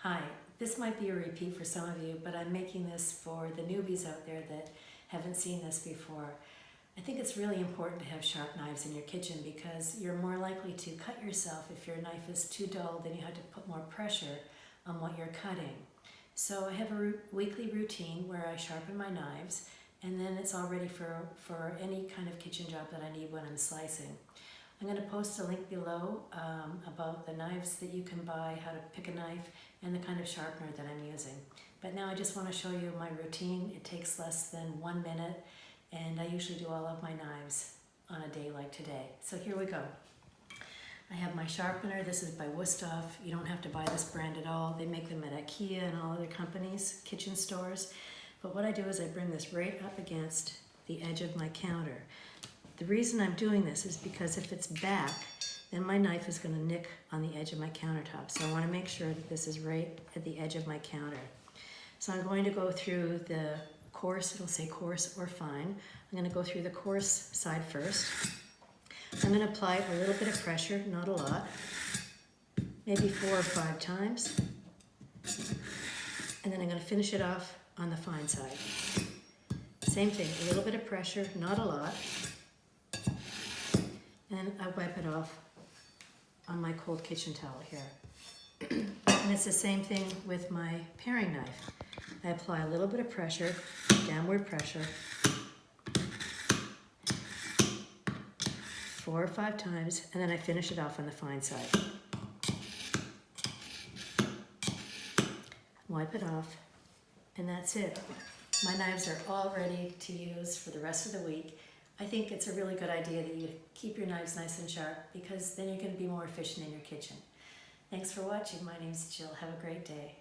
Hi, this might be a repeat for some of you, but I'm making this for the newbies out there that haven't seen this before. I think it's really important to have sharp knives in your kitchen because you're more likely to cut yourself if your knife is too dull, then you have to put more pressure on what you're cutting. So I have a weekly routine where I sharpen my knives, and then it's all ready for any kind of kitchen job that I need when I'm slicing. I'm going to post a link below about the knives that you can buy, how to pick a knife, and the kind of sharpener that I'm using. But now I just want to show you my routine. It takes less than 1 minute, and I usually do all of my knives on a day like today. So here we go. I have my sharpener. This is by Wusthof. You don't have to buy this brand at all. They make them at IKEA and all other companies, kitchen stores. But what I do is I bring this right up against the edge of my counter. The reason I'm doing this is because if it's back, then my knife is going to nick on the edge of my countertop. So I want to make sure that this is right at the edge of my counter. So I'm going to go through the coarse, it'll say coarse or fine. I'm going to go through the coarse side first. I'm going to apply a little bit of pressure, not a lot, maybe 4 or 5 times. And then I'm going to finish it off on the fine side. Same thing, a little bit of pressure, not a lot. And I wipe it off on my cold kitchen towel here. And it's the same thing with my paring knife. I apply a little bit of pressure, downward pressure, 4 or 5 times, and then I finish it off on the fine side. Wipe it off, and that's it. My knives are all ready to use for the rest of the week. I think it's a really good idea that you keep your knives nice and sharp because then you're going to be more efficient in your kitchen. Thanks for watching. My name's Jill. Have a great day.